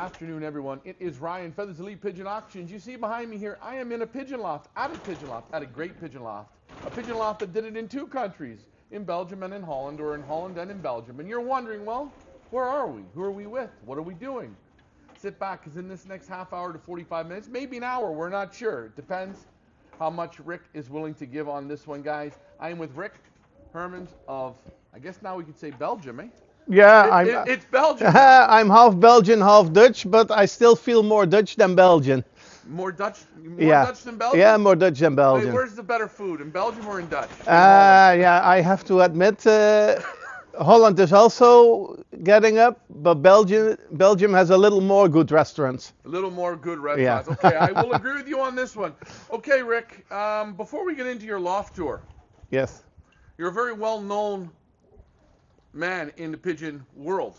afternoon, everyone. It is Ryan, Feathers Elite Pigeon Auctions. You see behind me here, I am in a pigeon loft, at a great pigeon loft. A pigeon loft that did it in two countries, in Belgium and in Holland, or in Holland and in Belgium. And you're wondering, well, where are we? Who are we with? What are we doing? Sit back, because in this next half hour to 45 minutes, maybe an hour, we're not sure. It depends how much Rick is willing to give on this one, guys. I am with Rick Hermans of, I guess now we could say Belgium, eh? Yeah, It's Belgium. I'm half Belgian, half Dutch, but I still feel more Dutch than Belgian. More Dutch than Belgium? Yeah, more Dutch than Belgian. Wait, where's the better food, in Belgium or in Dutch? Yeah, I have to admit, Holland is also getting up, but Belgium has a little more good restaurants. A little more good restaurants. Yeah. Okay, I will agree with you on this one. Okay, Rick, before we get into your loft tour, Yes. you're a very well-known man in the pigeon world.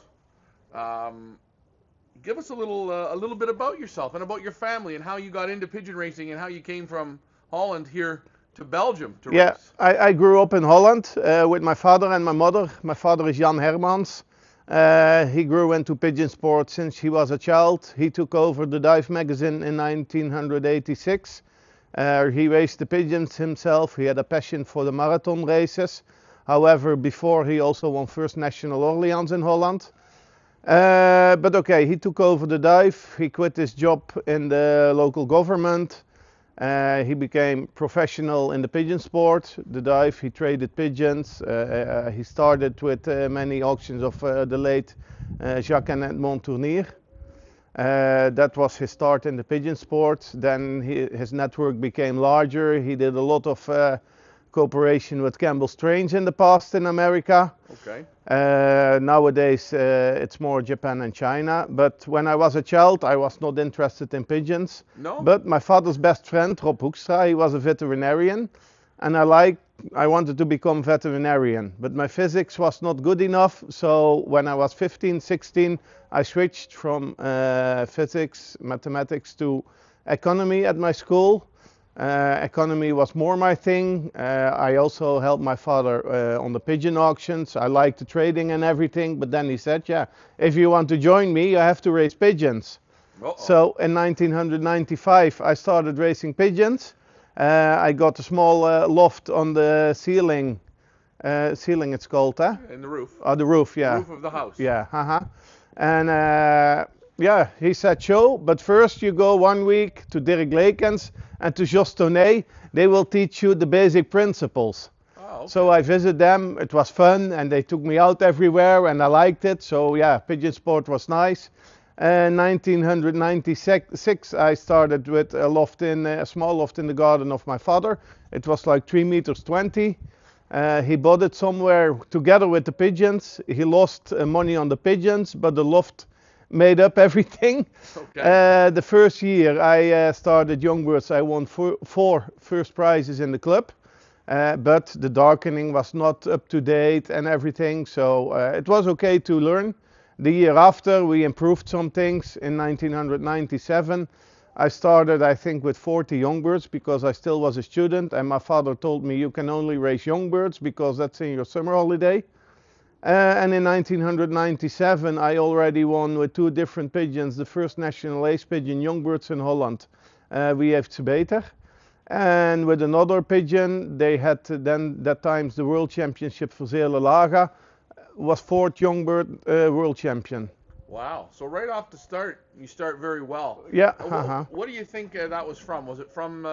Give us a little bit about yourself and about your family and how you got into pigeon racing and how you came from Holland here to Belgium to race. I grew up in Holland with my father and my mother. My father is Jan Hermans. He grew into pigeon sport since he was a child. He took over the Dive magazine in 1986. He raced the pigeons himself. He had a passion for the marathon races. However, before he also won first National Orleans in Holland. But okay, he took over the dive. He quit his job in the local government. He became professional in the pigeon sport, the dive. He traded pigeons. He started with many auctions of the late Jacques and Edmond Tournier. That was his start in the pigeon sport. Then his network became larger. He did a lot of cooperation with Campbell Strange in the past in America. Okay. Nowadays it's more Japan and China. But when I was a child, I was not interested in pigeons. No? But my father's best friend, Rob Hoekstra, he was a veterinarian. And I wanted to become veterinarian. But my physics was not good enough. So when I was 15, 16, I switched from physics, mathematics to economy at my school. Economy was more my thing. I also helped my father on the pigeon auctions. I liked the trading and everything, but then he said, yeah, if you want to join me, you have to race pigeons. Uh-oh. So in 1995, I started racing pigeons. I got a small loft on the ceiling it's called, huh? In the roof. Oh, the roof, yeah. The roof of the house. Yeah, And yeah, he said, show, but first you go 1 week to Dirk Lekens and to Jos Tonnet. They will teach you the basic principles. Oh, okay. So I visited them, it was fun, and they took me out everywhere, and I liked it. So yeah, pigeon sport was nice. 1996, I started with a small loft in the garden of my father. It was like 3 meters 20. He bought it somewhere together with the pigeons. He lost money on the pigeons, but the loft made up everything. Okay. The first year I started Youngbirds, I won four first prizes in the club. But the darkening was not up to date and everything, so it was okay to learn. The year after we improved some things. In 1997 I started, I think, with 40 Youngbirds because I still was a student, and my father told me you can only race Youngbirds because that's in your summer holiday. And in 1997 I already won with 2 different pigeons the first national ace pigeon Youngbirds in Holland. We have beter. And with another pigeon they had then that times the world championship for Zeele Laga, was 4th Youngbird world champion. Wow. So right off the start, you start very well. Yeah. What do you think that was from? Was it from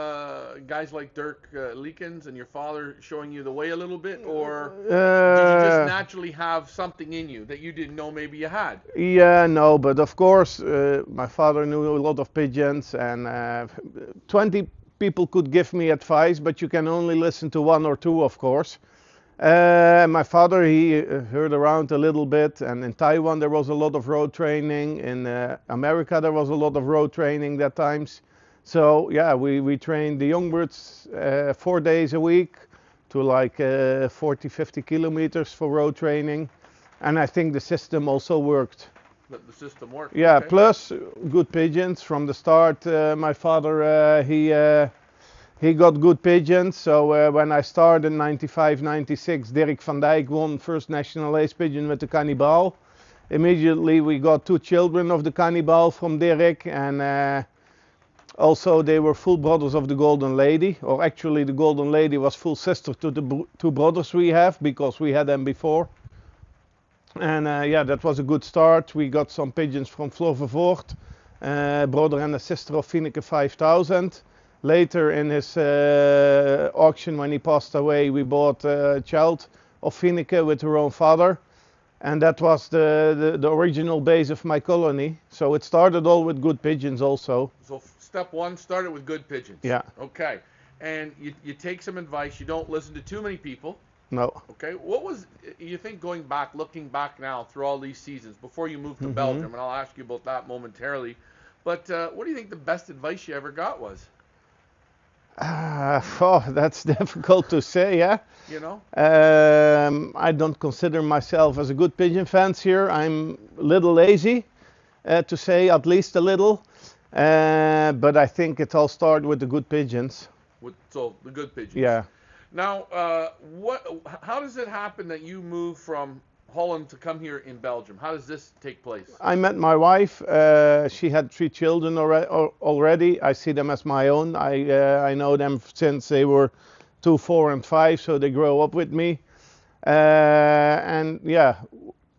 guys like Dirk Lekens and your father showing you the way a little bit? Or did you just naturally have something in you that you didn't know maybe you had? Yeah, no, but of course my father knew a lot of pigeons, and 20 people could give me advice, but you can only listen to 1 or 2, of course. My father, he heard around a little bit, and in Taiwan there was a lot of road training. In America there was a lot of road training that times. So yeah, we trained the Youngbirds 4 days a week to like 40-50 kilometers for road training, and I think the system also worked. The system worked. Yeah, okay. Plus good pigeons from the start. My father, he got good pigeons, so when I started in 95, 96, Dirk van Dijk won first national ace pigeon with the Cannibal. Immediately we got 2 children of the cannibal from Derek, and also they were full brothers of the Golden Lady, or actually the Golden Lady was full sister to the 2 brothers we have, because we had them before. And yeah, that was a good start. We got some pigeons from Florvervoort, brother and a sister of Fineke 5000. Later in his auction, when he passed away, we bought a child of Fineke with her own father. And that was the original base of my colony. So it started all with good pigeons also. So step one started with good pigeons. Yeah. Okay. And you take some advice. You don't listen to too many people. No. Okay. What was, you think, looking back now through all these seasons before you moved to Belgium, and I'll ask you about that momentarily. But what do you think the best advice you ever got was? Oh, that's difficult to say, yeah. You know? I don't consider myself as a good pigeon fancier. I'm a little lazy, to say at least a little. But I think it all started with the good pigeons. So the good pigeons. Yeah. Now, how does it happen that you moved from Holland to come here in Belgium? How does this take place? I met my wife. She had 3 children already. I see them as my own. I know them since they were 2, 4, and 5, so they grow up with me. And yeah,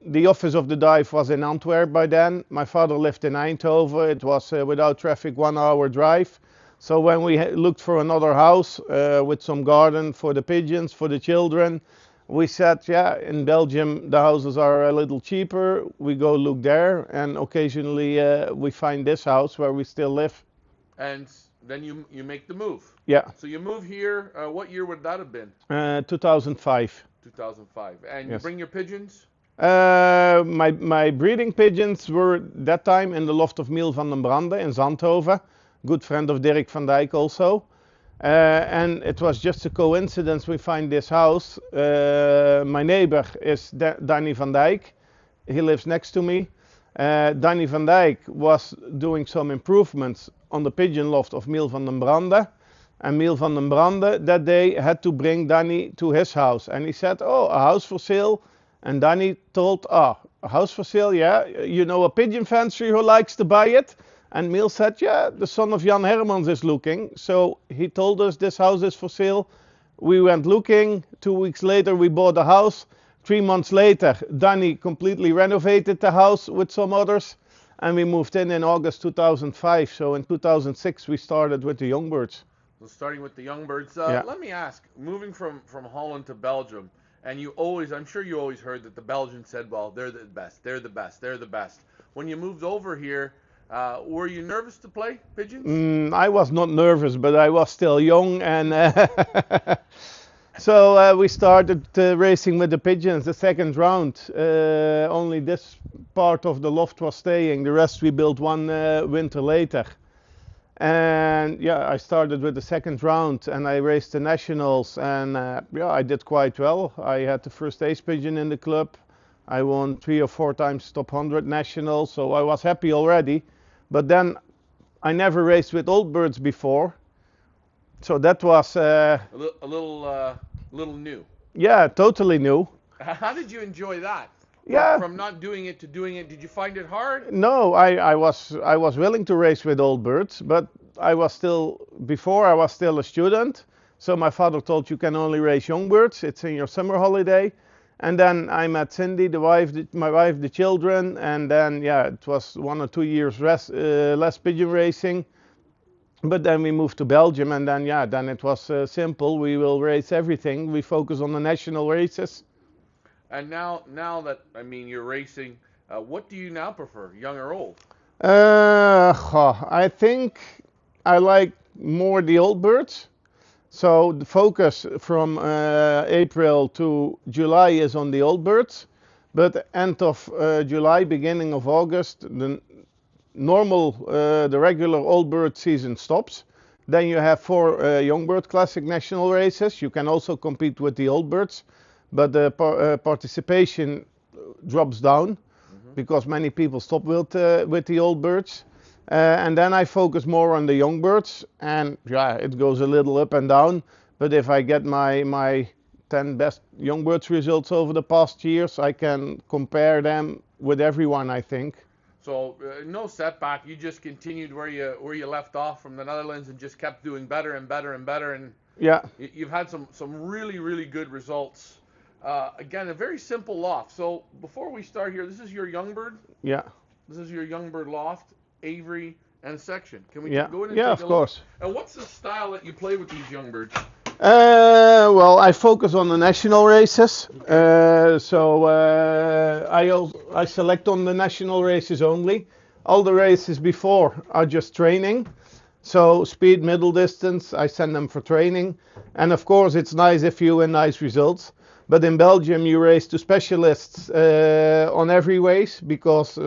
the office of the dive was in Antwerp by then. My father lived in Eindhoven. It was without traffic 1-hour drive. So when we looked for another house with some garden for the pigeons, for the children, we said, yeah, in Belgium the houses are a little cheaper. We go look there, and occasionally we find this house where we still live. And then you make the move. Yeah. So you move here. What year would that have been? 2005. 2005. And Yes. you bring your pigeons? My breeding pigeons were that time in the loft of Miel van den Brande in Zandhoven. Good friend of Dirk van Dijk also. And it was just a coincidence we find this house. My neighbor is Danny van Dijk. He lives next to me. Danny van Dijk was doing some improvements on the pigeon loft of Miel van den Brande. And Miel van den Brande that day had to bring Danny to his house. And he said, oh, a house for sale. And Danny told, a house for sale, yeah. You know a pigeon fancier who likes to buy it? And Miel said, yeah, the son of Jan Hermans is looking. So he told us this house is for sale. We went looking. 2 weeks later, we bought the house. 3 months later, Danny completely renovated the house with some others. And we moved in August 2005. So in 2006, we started with the young birds. So starting with the young birds. Yeah. Let me ask, moving from Holland to Belgium, and I'm sure you always heard that the Belgians said, well, they're the best, they're the best, they're the best. When you moved over here, were you nervous to play pigeons? I was not nervous, but I was still young, and so we started racing with the pigeons. The second round, only this part of the loft was staying. The rest we built one winter later. And yeah, I started with the second round, and I raced the nationals, and yeah, I did quite well. I had the first ace pigeon in the club. I won 3 or 4 times top 100 nationals, so I was happy already. But then I never raced with old birds before, so that was a little new. Yeah, totally new. How did you enjoy that? Yeah. From not doing it to doing it, did you find it hard? No, I was willing to race with old birds, but before I was still a student. So my father told you can only race young birds. It's in your summer holiday. And then I met Cindy, my wife, the children, and then yeah, it was 1 or 2 years less pigeon racing. But then we moved to Belgium, and then it was simple. We will race everything. We focus on the national races. And now that you're racing, what do you now prefer, young or old? I think I like more the old birds. So the focus from April to July is on the old birds, but end of July, beginning of August, the regular old bird season stops. Then you have 4 young bird classic national races. You can also compete with the old birds, but the participation drops down because many people stop with the old birds. And then I focus more on the young birds, and yeah, it goes a little up and down. But if I get my 10 best young birds results over the past years, I can compare them with everyone, I think. So no setback. You just continued where you left off from the Netherlands and just kept doing better and better and better, and Yeah, you've had some really good results. Again, a very simple loft. So before we start here, this is your Youngbird. yeah, This is your Youngbird loft, Avery, and section. Can we yeah, go in and yeah, take of a course. look? And what's the style that you play with these Youngbirds? Well, I focus on the national races, I select on the national races only. All the races before are just training. So speed, middle distance, I send them for training. And of course, it's nice if you win nice results. But in Belgium, you race to specialists on every race because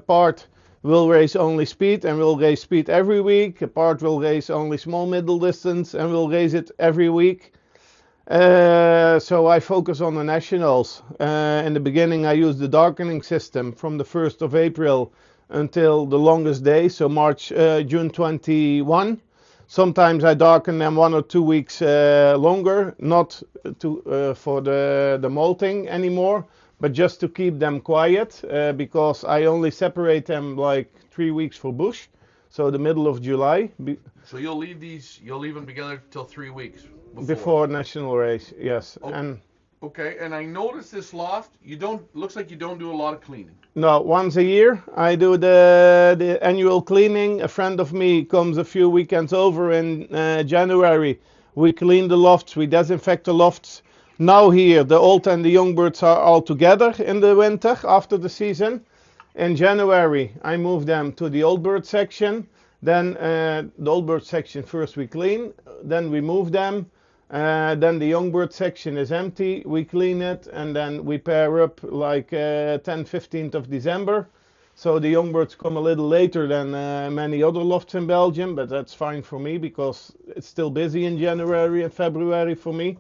part will race only speed and will race speed every week. A part will race only small middle distance and will race it every week. So I focus on the nationals. In the beginning, I used the darkening system from the 1st of April until the longest day, so June 21. Sometimes I darken them 1 or 2 weeks longer, not for the molting anymore, but just to keep them quiet, because I only separate them like 3 weeks for bush, so the middle of July. So you'll leave them together till 3 weeks Before national race, yes. Okay, and I noticed this loft, looks like you don't do a lot of cleaning. No, once a year I do the annual cleaning. A friend of me comes a few weekends over in January. We clean the lofts, we disinfect the lofts. Now here, the old and the young birds are all together in the winter after the season. In January, I move them to the old bird section. Then the old bird section first we clean, then we move them. Then the young bird section is empty, we clean it, and then we pair up like 15th of December. So the young birds come a little later than many other lofts in Belgium, but that's fine for me because it's still busy in January and February for me.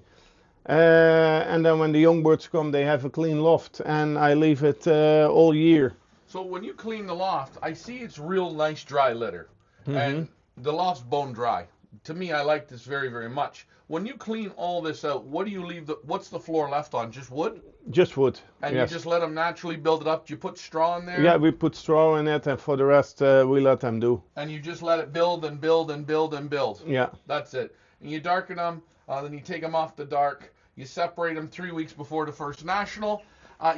And then when the young birds come, they have a clean loft, and I leave it all year. So when you clean the loft, I see it's real nice dry litter, and the loft's bone dry. To me, I like this very much. When you clean all this out, what do you leave? What's the floor left on? Just wood? Just wood. And yes. You just let them naturally build it up. Do you put straw in there? Yeah, we put straw in it, and for the rest, we let them do. And you just let it build and build and build and build. Yeah. That's it. And you darken them, then you take them off the dark. You separate them 3 weeks before the first national.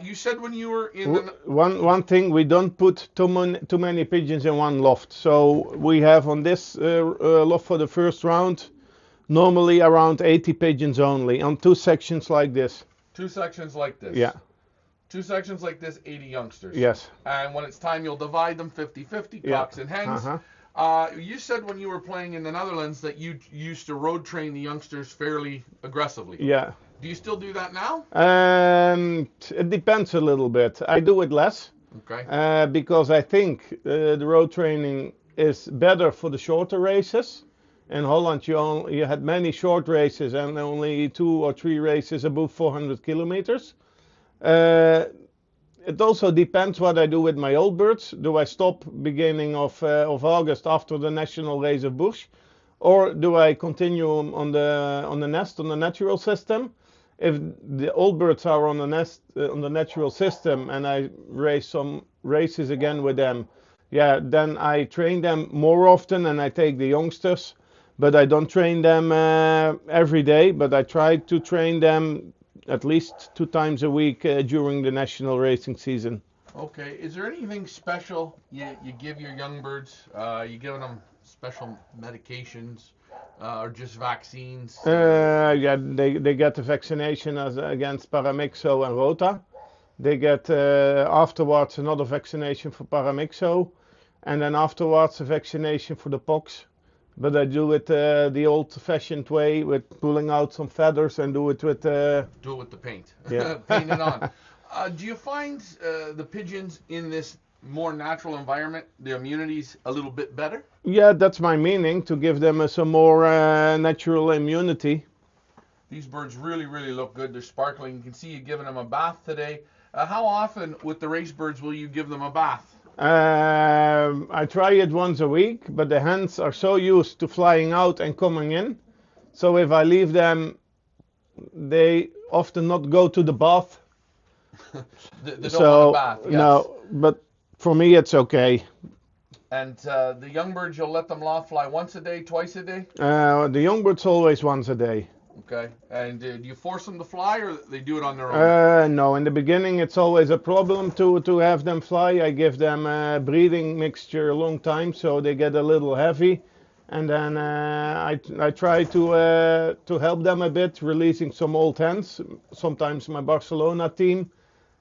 You said when you were in the... One thing, we don't put too many pigeons in one loft. So we have on this loft for the first round, normally around 80 pigeons only, on 2 sections like this. 2 sections like this? Yeah. 2 sections like this, 80 youngsters? Yes. And when it's time, you'll divide them 50-50, cocks and hens. You said when you were playing in the Netherlands that you used to road train the youngsters fairly aggressively. Yeah. Do you still do that now? It depends a little bit. I do it less. Okay. Because I think the road training is better for the shorter races. In Holland, you had many short races and only 2 or 3 races above 400 kilometers. It also depends what I do with my old birds. Do I stop beginning of August after the national race of Bush, or do I continue on the nest on the natural system? If the old birds are on the nest on the natural system and I race some races again with them, yeah, then I train them more often and I take the youngsters. But I don't train them every day, but I try to train them at least 2 times a week during the national racing season. Okay, is there anything special you give your young birds? You giving them special medications or just vaccines? Yeah, they get the vaccination against paramyxo and rota. They get afterwards another vaccination for paramyxo, and then afterwards a vaccination for the pox. But I do it the old-fashioned way with pulling out some feathers and do it with... Do it with the paint. Yeah. Paint it on. Do you find the pigeons in this more natural environment, their immunity's a little bit better? Yeah, that's my meaning, to give them some more natural immunity. These birds really look good. They're sparkling. You can see you giving them a bath today. How often with the race birds will you give them a bath? I try it once a week, but the hens are so used to flying out and coming in. So if I leave them, they often not go to the bath. They don't want a bath. Yes. No, but for me it's okay. And the young birds, you'll let them loft fly once a day, twice a day? The young birds always once a day. Okay. And do you force them to fly, or they do it on their own? No, in the beginning it's always a problem to have them fly. I give them a breeding mixture a long time, so they get a little heavy. And then I try to help them a bit, releasing some old hens. Sometimes my Barcelona team,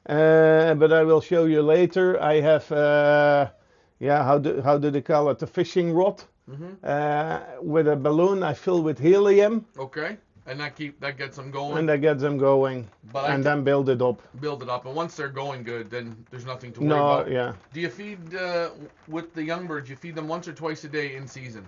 but I will show you later. I have how do they call it? A fishing rod with a balloon I fill with helium. Okay. And that gets them going. And that gets them going. And then build it up. Build it up, and once they're going good, then there's nothing to worry about. No, yeah. Do you feed with the young birds? You feed them once or twice a day in season?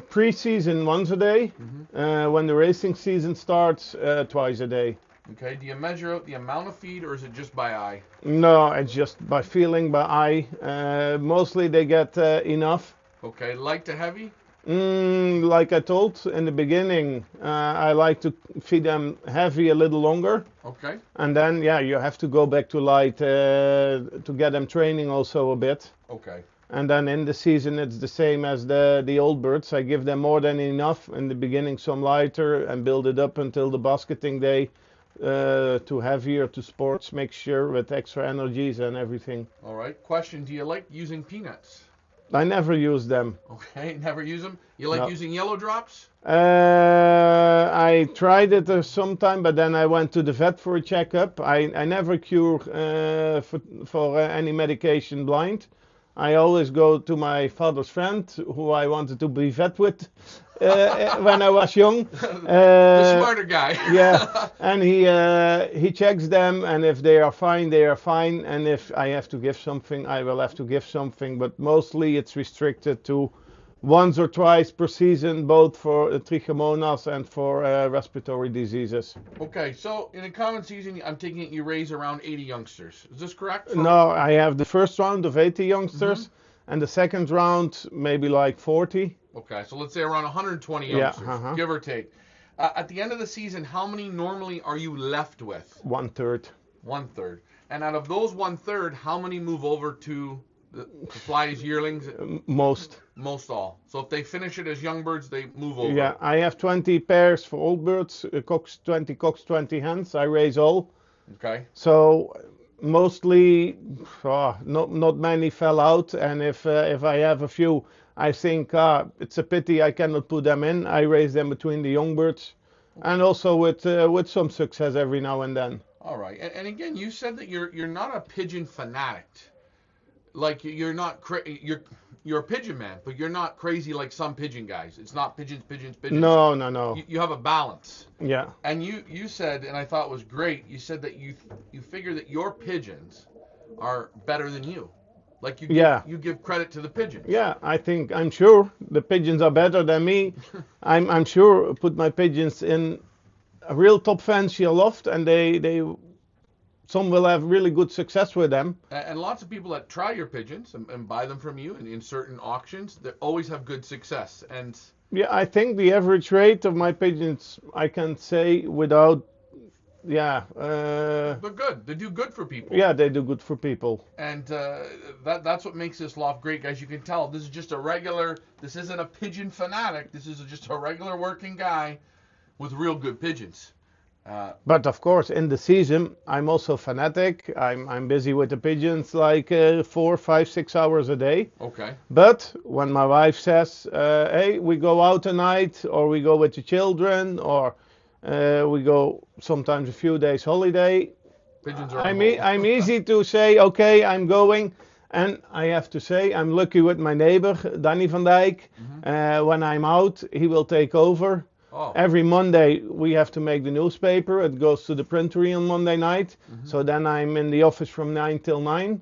Pre-season once a day. When the racing season starts, twice a day. Okay. Do you measure out the amount of feed, or is it just by eye? No, it's just by feeling, by eye. Mostly they get enough. Okay. Light to heavy? Like I told in the beginning, I like to feed them heavy a little longer. Okay. And then, you have to go back to light to get them training also a bit. Okay. And then in the season, it's the same as the old birds. I give them more than enough in the beginning, some lighter, and build it up until the basketing day. To heavier, to sports mixture with extra energies and everything. All right. Question: do you like using peanuts? I never use them. Okay, never use them. You like using yellow drops? I tried it sometime, but then I went to the vet for a checkup. I never cure for any medication blind. I always go to my father's friend, who I wanted to be vet with when I was young. The smarter guy. Yeah, and he checks them, and if they are fine, they are fine. And if I have to give something, I will have to give something. But mostly it's restricted to once or twice per season, both for trichomonas and for respiratory diseases. Okay, so in a common season, I'm taking it you raise around 80 youngsters. Is this correct? No, I have the first round of 80 youngsters, and the second round maybe like 40. Okay, so let's say around 120 youngsters, give or take. At the end of the season, how many normally are you left with? 1/3. 1/3. And out of those 1/3, how many move over to fly as yearlings? Most. Most all. So if they finish it as young birds, they move over. Yeah, I have 20 pairs for old birds, 20 cocks, 20 hens. I raise all. Okay. So mostly, not many fell out. And if I have a few, I think it's a pity I cannot put them in. I raise them between the young birds, and also with some success every now and then. All right. And again, you said that you're not a pigeon fanatic. Like you're not you're a pigeon man, but you're not crazy like some pigeon guys. It's not pigeons. No. You have a balance. Yeah. And you said, and I thought was great. You said that you figure that your pigeons are better than you. Like you give credit to the pigeons. Yeah, I'm sure the pigeons are better than me. I'm sure put my pigeons in a real top fancy loft, and they some will have really good success with them. And lots of people that try your pigeons and buy them from you in certain auctions, they always have good success. And yeah, I think the average rate of my pigeons, I can say without, they're good. They do good for people. Yeah, they do good for people. And that's what makes this loft great, guys. You can tell this is just this isn't a pigeon fanatic. This is just a regular working guy with real good pigeons. But of course, in the season, I'm also fanatic. I'm busy with the pigeons like 4, 5, 6 hours a day. Okay. But when my wife says, "Hey, we go out tonight," or we go with the children, or we go sometimes a few days holiday, pigeons are I'm easy to say, "Okay, I'm going." And I have to say, I'm lucky with my neighbor, Danny van Dijk. When I'm out, he will take over. Oh. Every Monday we have to make the newspaper. It goes to the printery on Monday night. So then I'm in the office from 9 till 9.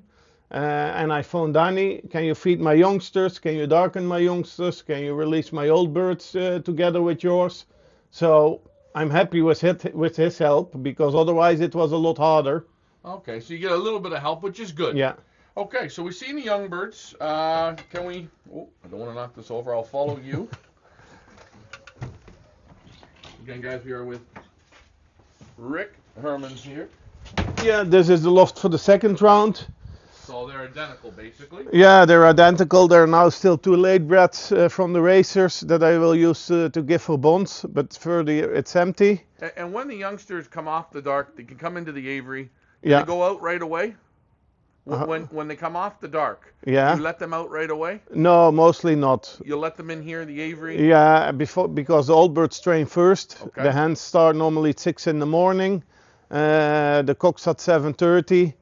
And I phone Danny, can you feed my youngsters? Can you darken my youngsters? Can you release my old birds together with yours? So I'm happy with his help, because otherwise it was a lot harder. Okay, so you get a little bit of help, which is good. Yeah. Okay, so we've seen the young birds. Can we... Oh, I don't want to knock this over. I'll follow you. Again, guys, we are with Rick Hermans here. Yeah, this is the loft for the second round. So they're identical, basically. Yeah, they're identical. There are now still 2 late breds from the racers that I will use to give for bonds, but further it's empty. And when the youngsters come off the dark, they can come into the aviary. Do Yeah. they go out right away? Uh-huh. When they come off the dark, Yeah. you let them out right away? No, mostly not. You'll let them in here, the aviary? Yeah, because the old birds train first. Okay. The hens start normally at 6 in the morning. The cocks at 7:30.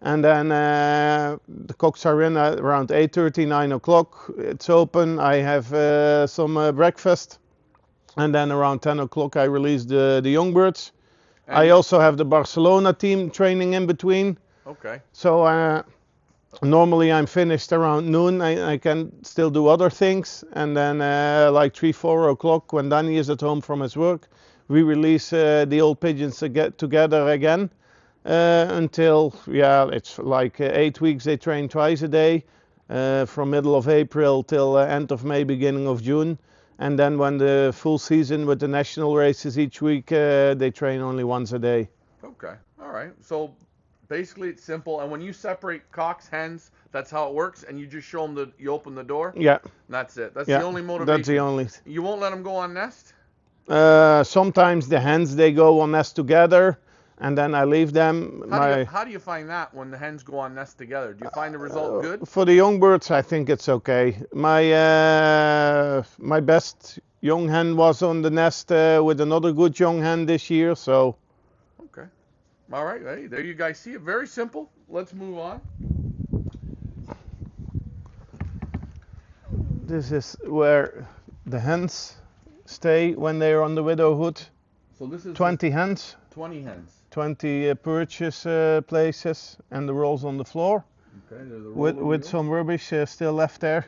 And then the cocks are in at around 8:30, 9 o'clock. It's open. I have some breakfast. And then around 10 o'clock I release the young birds. And I also have the Barcelona team training in between. Okay. So normally I'm finished around noon. I can still do other things. And then like 3, 4 o'clock when Danny is at home from his work, we release the old pigeons together again. Until, yeah, it's like 8 weeks they train twice a day, from middle of April till end of May, beginning of June. And then when the full season with the national races each week, they train only once a day. Okay. All right. So basically it's simple. And when you separate cocks, hens, that's how it works. And you just show them you open the door. Yeah. And that's it. That's Yeah, the only motivation. that's the only. You won't let them go on nest? Sometimes the hens, they go on nest together. And then I leave them. How do you find that when the hens go on nest together? Do you find the result good? For the young birds, I think it's okay. My best young hen was on the nest with another good young hen this year. So. Okay. All right. Hey, there you guys see it. Very simple. Let's move on. This is where the hens stay when they are on the Widowhood. So this is 20 hens. 20 hens. 20 purchase places and the rolls on the floor. Okay, there's a with some rubbish still left there.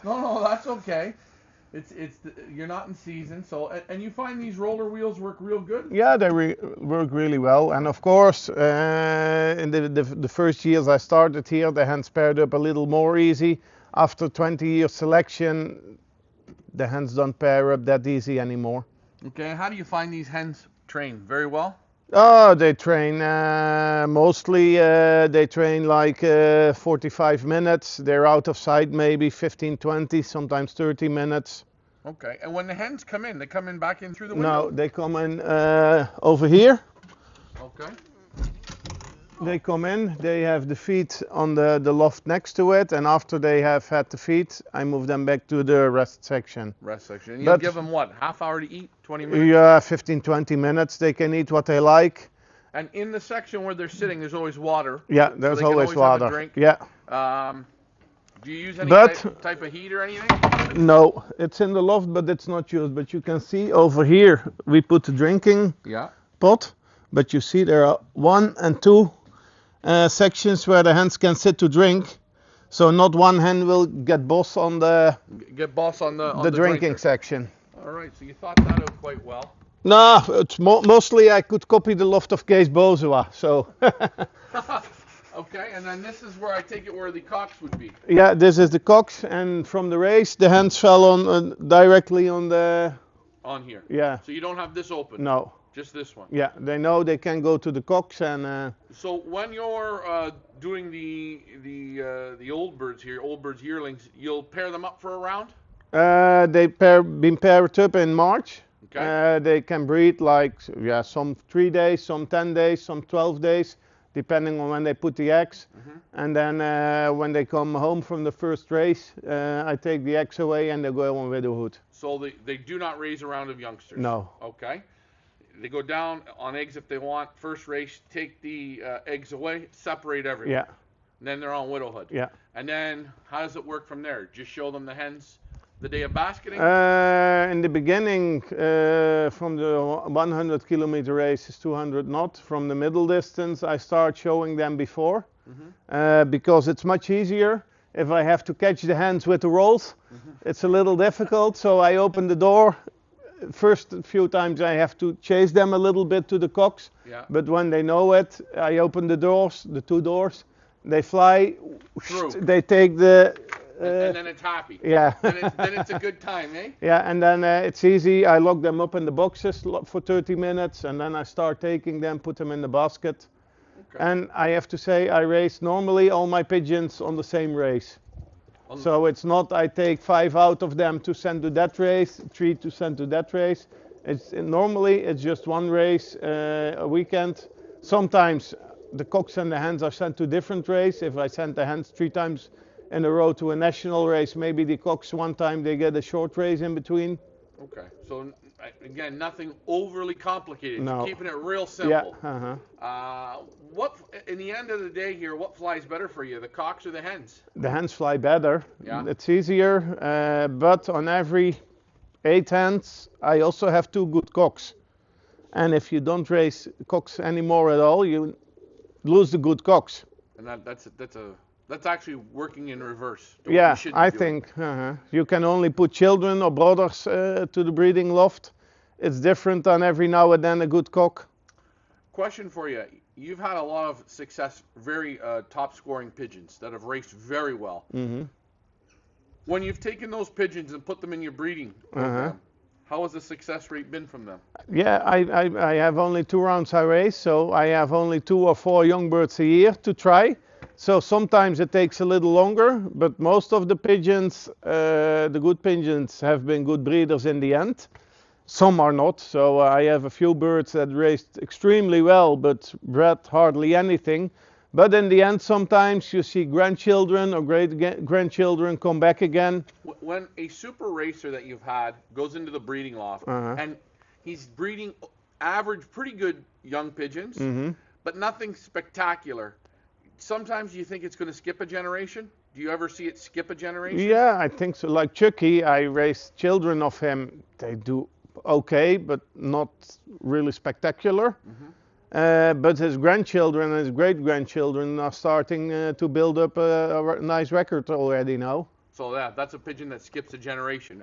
No, that's okay. You're not in season, so and you find these roller wheels work real good? Yeah, they work really well. And of course, in the first years I started here, the hens paired up a little more easy. After 20 years selection, the hens don't pair up that easy anymore. Okay, how do you find these hens train? Very well? Oh, they train mostly, they train like 45 minutes. They're out of sight maybe 15, 20, sometimes 30 minutes. Okay, and when the hens come in, they come in back in through the window? No, they come in over here. Okay. They come in, they have the feet on the loft next to it, and after they have had the feet, I move them back to the rest section. Rest section. And you give them what, half hour to eat, 20 minutes? Yeah, 15, 20 minutes. They can eat what they like. And in the section where they're sitting, there's always water. Yeah, there's so always water. Have a drink. Yeah. Do you use any type of heat or anything? No, it's in the loft, but it's not used. But you can see over here, we put the drinking pot. But you see there are 1 and 2 sections where the hens can sit to drink. So not one hen will get boss on the drinking section. All right, so you thought that out quite well. No, it's mostly I could copy the loft of Kees Bozua. So. Okay, and then this is where I take it where the cocks would be. Yeah, this is the cocks, and from the race the hens fell on directly on the. On here. Yeah. So you don't have this open. No. Just this one. Yeah, they know they can go to the cocks and. So when you're doing the old birds here, old birds yearlings, you'll pair them up for a round. They've been paired up in March. Okay. They can breed like some 3 days, some 10 days, some 12 days, depending on when they put the eggs. Mm-hmm. And then when they come home from the first race, I take the eggs away and they go on widowhood. So they do not raise a round of youngsters. No. Okay. They go down on eggs if they want. First race, take the eggs away, separate everyone. Yeah. And then they're on widowhood. Yeah. And then how does it work from there? Just show them the hens the day of basketing? In the beginning, from the 100 kilometer race is 200 knot. From the middle distance, I start showing them before, because it's much easier. If I have to catch the hens with the rolls, it's a little difficult. So I open the door. First few times I have to chase them a little bit to the cocks, but when they know it, I open the doors, the 2 doors, they fly, through. They take the and then it's happy. Yeah. then it's a good time, eh? Yeah, and then it's easy. I lock them up in the boxes for 30 minutes, and then I start taking them, put them in the basket. Okay. And I have to say, I race normally all my pigeons on the same race. So it's not I take 5 out of them to send to that race, 3 to send to that race. Normally it's just one race a weekend. Sometimes the cocks and the hens are sent to different race. If I send the hens 3 times in a row to a national race, maybe the cocks one time they get a short race in between. Okay, so again, nothing overly complicated. No. Keeping it real simple. Yeah. What in the end of the day here, what flies better for you, the cocks or the hens? The hens fly better. Yeah. It's easier, but on every 8 hens, I also have 2 good cocks. And if you don't raise cocks anymore at all, you lose the good cocks. And that's actually working in reverse. Yeah, I think you can only put children or brothers to the breeding loft. It's different than every now and then a good cock. Question for you. You've had a lot of success, very top scoring pigeons that have raced very well. Mm-hmm. When you've taken those pigeons and put them in your breeding program, how has the success rate been from them? Yeah, I have only 2 rounds I race, so I have only 2 or 4 young birds a year to try. So sometimes it takes a little longer, but most of the pigeons, the good pigeons, have been good breeders in the end. Some are not, so I have a few birds that raced extremely well, but bred hardly anything. But in the end, sometimes you see grandchildren or great-grandchildren come back again. When a super racer that you've had goes into the breeding loft, and he's breeding average, pretty good young pigeons, but nothing spectacular, sometimes you think it's going to skip a generation? Do you ever see it skip a generation? Yeah, I think so. Like Chucky, I raised children of him. They do okay, but not really spectacular. But his grandchildren and his great-grandchildren are starting to build up a nice record already now. So yeah, that's a pigeon that skips a generation.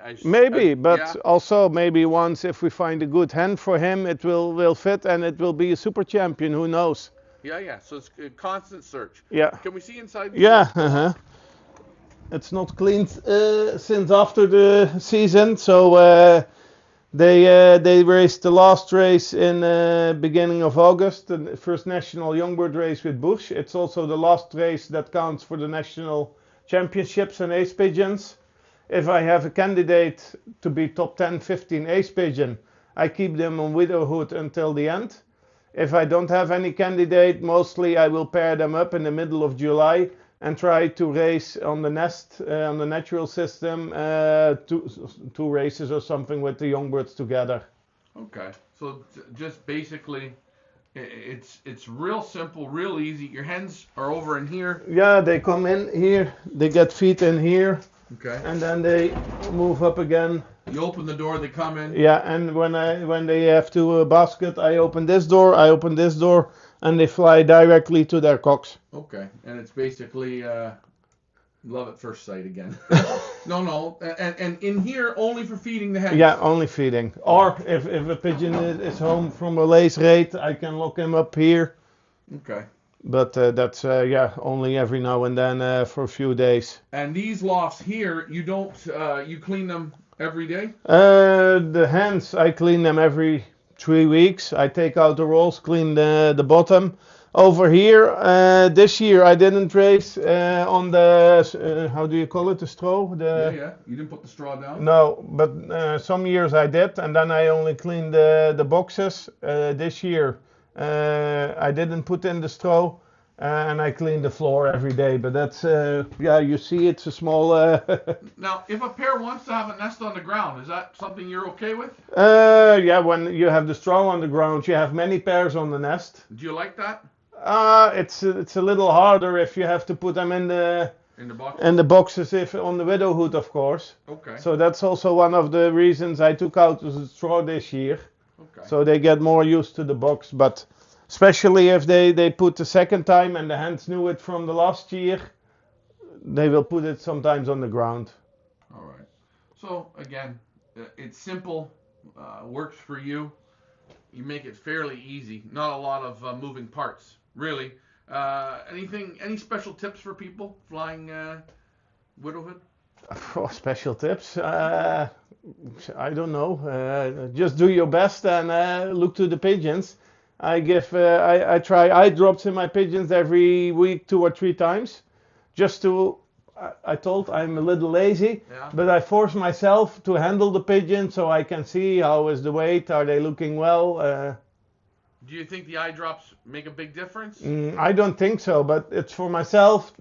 Also maybe once if we find a good hen for him, it will fit and it will be a super champion, who knows. Yeah, so it's a constant search. Yeah. Can we see inside? Yeah, It's not cleaned since after the season, so they raced the last race in beginning of August, the first national youngbird race with Bush. It's also the last race that counts for the national championships and ace pigeons. If I have a candidate to be top 10, 15 ace pigeon, I keep them on Widowhood until the end. If I don't have any candidate, mostly I will pair them up in the middle of July and try to race on the nest, on the natural system, 2 races or something with the young birds together. Okay, so just basically, it's real simple, real easy. Your hens are over in here. Yeah, they come in here, they get feet in here, okay, and then they move up again. You open the door, they come in. Yeah, and when they have to basket, I open this door, and they fly directly to their cocks. Okay, and it's basically love at first sight again. No, and in here only for feeding the hens. Yeah, only feeding. Or if a pigeon is home from a lace raid, I can lock him up here. Okay. But that's only every now and then for a few days. And these lofts here, you don't you clean them every day? The hens, I clean them every 3 weeks. I take out the rolls, clean the bottom. Over here, this year I didn't race on the, how do you call it, the straw? Yeah, you didn't put the straw down? No, but some years I did, and then I only cleaned the boxes. This year I didn't put in the straw, and I clean the floor every day. But that's, you see it's a small... Now, if a pair wants to have a nest on the ground, is that something you're okay with? Yeah, when you have the straw on the ground, you have many pairs on the nest. Do you like that? It's a little harder if you have to put them in the boxes if on the Widowhood, of course. Okay. So that's also one of the reasons I took out the straw this year. Okay. So they get more used to the box, but especially if they put the second time and the hens knew it from the last year, they will put it sometimes on the ground. All right. So again, it's simple, works for you. You make it fairly easy. Not a lot of moving parts, really. Any special tips for people flying Widowhood? For special tips, I don't know. Just do your best and look to the pigeons. I try eye drops in my pigeons every week 2 or 3 times, just to. I told I'm a little lazy, Yeah. but I force myself to handle the pigeon so I can see how is the weight, are they looking well. Do you think the eye drops make a big difference? I don't think so, but it's for myself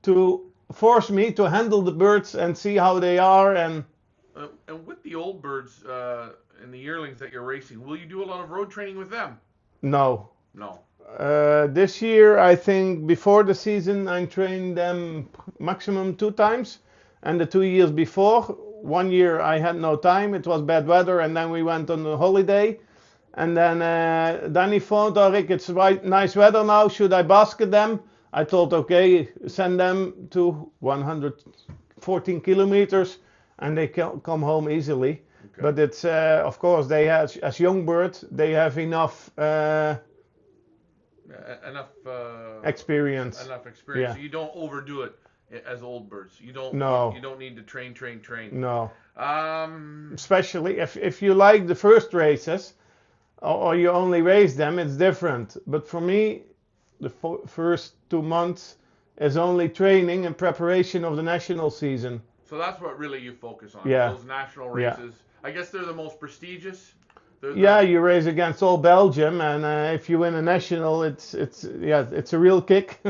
to force me to handle the birds and see how they are. And with the old birds and the yearlings that you're racing, will you do a lot of road training with them? no. No. This year, I think before the season, I trained them maximum 2 times, and the 2 years before, 1 year I had no time. It was bad weather, and then we went on a holiday. And then Danny phoned, oh, Rick, it's nice weather now. Should I basket them? I thought, okay, send them to 114 kilometers, and they can come home easily. Okay. But it's of course they have, as young birds, they have enough. Experience. Enough experience. Yeah. So you don't overdo it as old birds. You don't. No. You don't need to train. No. Especially if you like the first races, or you only race them, it's different. But for me, the first 2 months is only training and preparation of the national season. So that's what really you focus on. Yeah. Those national races. Yeah. I guess they're the most prestigious. Yeah, you race against all Belgium, and if you win a national, it's a real kick.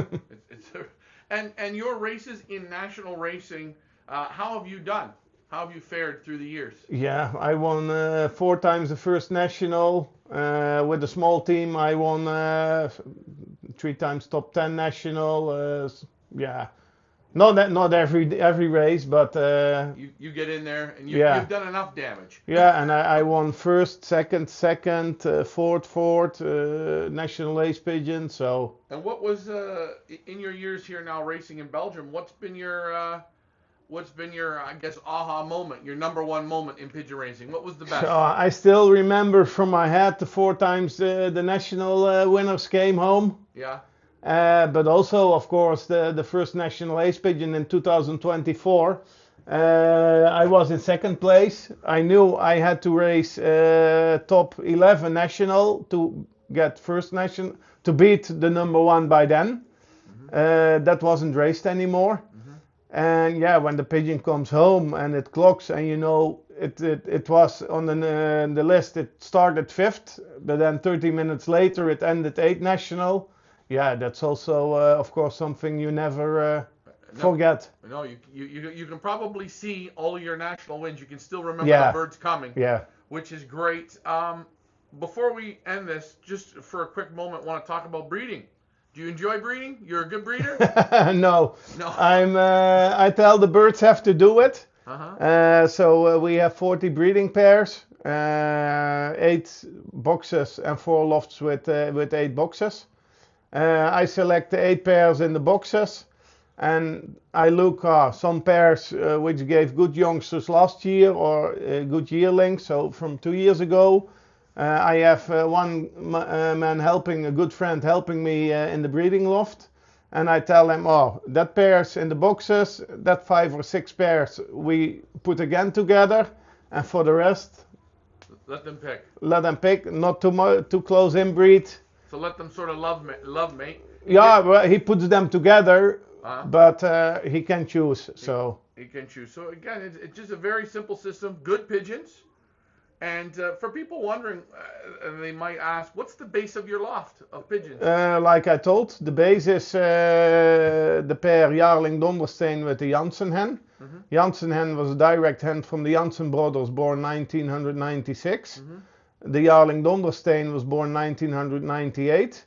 And your races in national racing, how have you done? How have you fared through the years? Yeah, I won 4 times the first national with a small team. I won 3 times top 10 national. Yeah. Not every race, but you get in there and you've done enough damage. Yeah, and I won first, second, fourth, national ace pigeon. So. And what was in your years here now racing in Belgium? What's been your I guess aha moment, your number one moment in pigeon racing? What was the best? I still remember from my head the 4 times the national winners came home. Yeah. But also, of course, the first national ace pigeon in 2024. I was in second place. I knew I had to race top 11 national to get first national, to beat the number 1 by then. Mm-hmm. That wasn't raced anymore. Mm-hmm. And yeah, when the pigeon comes home and it clocks, and you know it was on the list, it started 5th, but then 30 minutes later it ended 8th national. Yeah, that's also, of course, something you never forget. No, you can probably see all your national wins. You can still remember the birds coming. Yeah. Which is great. Before we end this, just for a quick moment, want to talk about breeding. Do you enjoy breeding? You're a good breeder? No. I tell the birds have to do it. Uh-huh. So we have 40 breeding pairs, 8 boxes and 4 lofts with 8 boxes. I select the 8 pairs in the boxes, and I look some pairs which gave good youngsters last year or good yearlings. So from 2 years ago, I have one man helping, a good friend helping me in the breeding loft, and I tell him, that pairs in the boxes, that 5 or 6 pairs we put again together, and for the rest, let them pick. Not too close inbreed. So let them sort of love mate. Yeah, well, he puts them together, but he can choose. So he can choose. So again, it's just a very simple system. Good pigeons, and for people wondering, they might ask, what's the base of your loft of pigeons? Like I told, the base is the pair Jarling Dondersteen with the Janssen hen. Mm-hmm. Janssen hen was a direct hen from the Janssen brothers, born 1996. Mm-hmm. The Jarling Dondersteen was born 1998.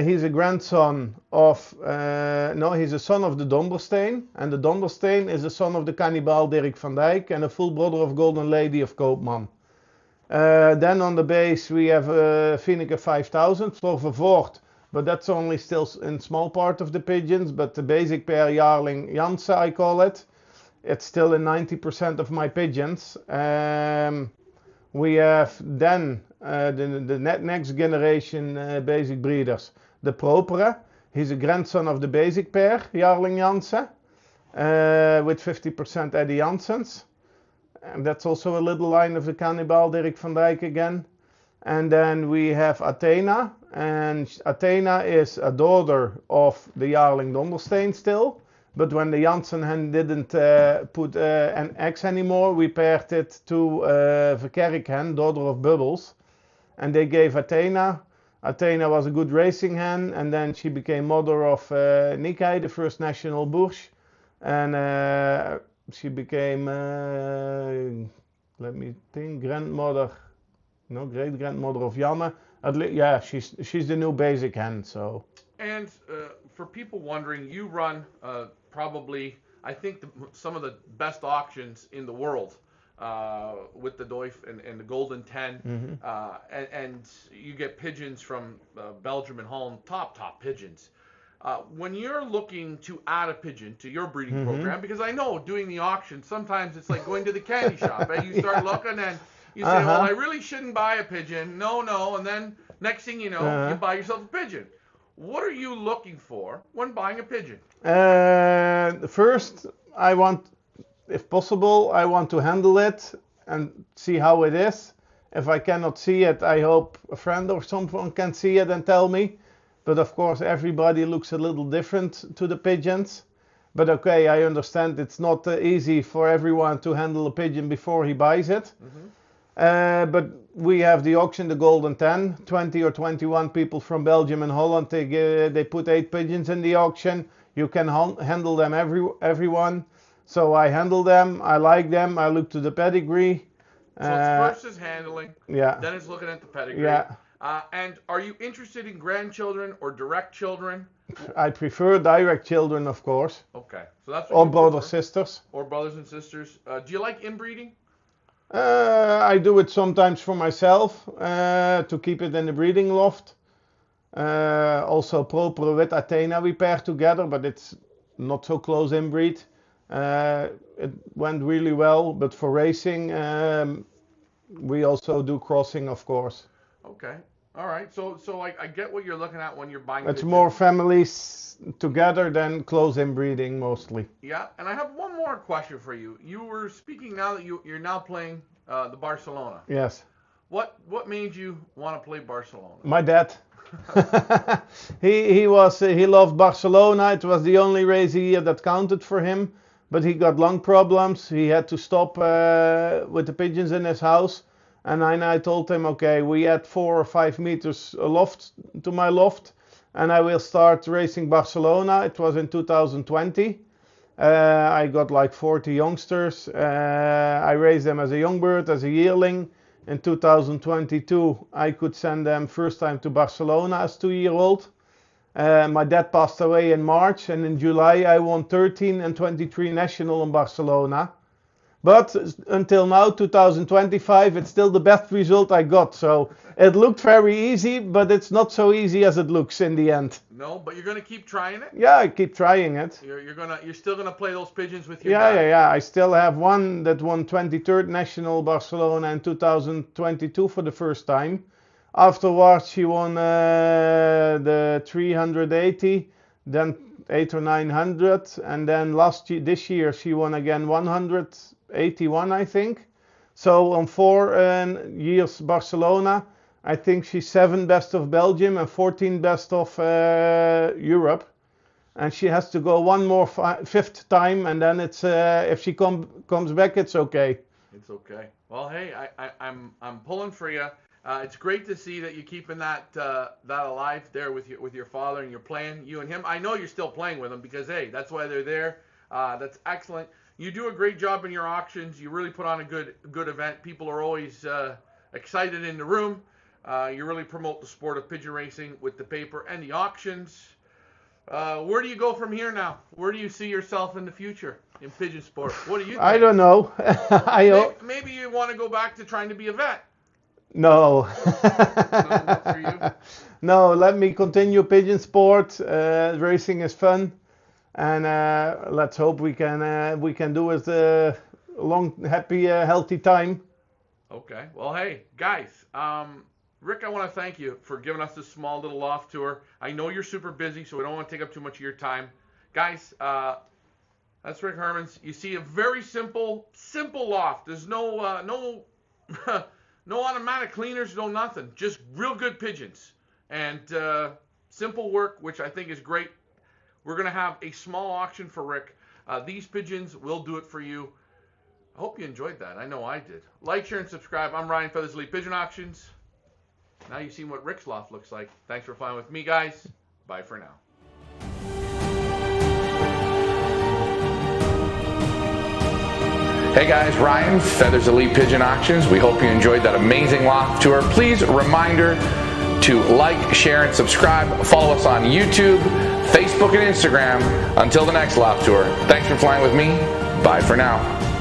He's a grandson of, he's a son of the Dondersteen. And the Dondersteen is a son of the cannibal Dirk van Dijk and a full brother of Golden Lady of Koopman. Then on the base we have Fineke 5000, Florvervoort, but that's only still in small part of the pigeons. But the basic pair Jarling Janssen, I call it. It's still in 90% of my pigeons. We have then the next generation basic breeders. The Propere, he's a grandson of the basic pair, Jarling Janssen. with 50% Eddie Janssens. And that's also a little line of the cannibal, Dirk van Dijk again. And then we have Athena. And Athena is a daughter of the Jarling Dondersteen still. But when the Janssen hen didn't put an eggs anymore, we paired it to the Kerk hen, daughter of Bubbles. And they gave Athena. Athena was a good racing hen, and then she became mother of Nikkei, the first national Bourse. And she became, let me think, great-grandmother of Janne. Yeah, she's the new basic hen, so. And for people wondering, you run probably, I think, some of the best auctions in the world with the Doif and the Golden 10. Mm-hmm. And you get pigeons from Belgium and Holland, top pigeons. When you're looking to add a pigeon to your breeding mm-hmm. program, because I know doing the auction, sometimes it's like going to the candy shop. And you start looking and you say, well, I really shouldn't buy a pigeon. No. And then next thing you know, you buy yourself a pigeon. What are you looking for when buying a pigeon? First, I want, if possible, I want to handle it and see how it is. If I cannot see it, I hope a friend or someone can see it and tell me. But of course, everybody looks a little different to the pigeons. But okay, I understand it's not easy for everyone to handle a pigeon before he buys it. Mm-hmm. But we have the auction, the Golden 10, 20 or 21 people from Belgium and Holland. They put 8 pigeons in the auction. You can handle them, everyone. So I handle them, I like them, I look to the pedigree. So it's first is handling, yeah. Then it's looking at the pedigree. Yeah. And are you interested in grandchildren or direct children? I prefer direct children, of course. Okay. So that's what or brothers, sisters. Or brothers and sisters. Do you like inbreeding? I do it sometimes for myself to keep it in the breeding loft. Also proper with Athena we pair together, but it's not so close inbreed. It went really well, but for racing we also do crossing, of course. Okay. All right. So I get what you're looking at when you're buying. It's more families together than close inbreeding mostly. Yeah, and I have one more question for you. You were speaking now that you're now playing the Barcelona. Yes. What made you want to play Barcelona? My dad. he loved Barcelona. It was the only race year that counted for him, but he got lung problems. He had to stop with the pigeons in his house. And I told him, okay, we add 4 or 5 meters loft to my loft, and I will start racing Barcelona. It was in 2020. I got like 40 youngsters. I raised them as a young bird, as a yearling. In 2022, I could send them first time to Barcelona as 2-year-old. My dad passed away in March, and in July I won 13 and 23 national in Barcelona. But until now, 2025, it's still the best result I got. So it looked very easy, but it's not so easy as it looks in the end. No, but you're gonna keep trying it? Yeah, I keep trying it. You're still gonna play those pigeons with your dad? Yeah. I still have one that won 23rd National Barcelona in 2022 for the first time. Afterwards, she won the 380, then 800 or 900, and then this year she won again 181, I think. So on 4 years Barcelona, I think she's 7 best of Belgium and 14 best of Europe. And she has to go one more 5th time, and then it's if she comes back, it's okay. It's okay. Well, hey, I'm pulling for you. It's great to see that you're keeping that alive there with your father, and you're playing, you and him. I know you're still playing with them because, hey, that's why they're there. That's excellent. You do a great job in your auctions. You really put on a good event. People are always excited in the room. You really promote the sport of pigeon racing with the paper and the auctions. Where do you go from here now? Where do you see yourself in the future in pigeon sport? What do you think? I don't know. Maybe you want to go back to trying to be a vet. No. Not for you? No, let me continue pigeon sport. Racing is fun, and let's hope we can do it a long, happy, healthy time. Okay. Well, hey, guys. Rick, I want to thank you for giving us this small little loft tour. I know you're super busy, so we don't want to take up too much of your time. Guys, That's Rick Hermans. You see a very simple loft. There's no no automatic cleaners, no nothing. Just real good pigeons and simple work, which I think is great. We're gonna have a small auction for Rick. These pigeons will do it for you. I hope you enjoyed that. I know I did. Like, share, and subscribe. I'm Ryan, Feathers Elite Pigeon Auctions. Now you've seen what Rick's loft looks like. Thanks for flying with me, guys. Bye for now. Hey guys, Ryan, Feathers Elite Pigeon Auctions. We hope you enjoyed that amazing loft tour. Please, a reminder to like, share, and subscribe. Follow us on YouTube, Facebook, and Instagram. Until the next loft tour, thanks for flying with me. Bye for now.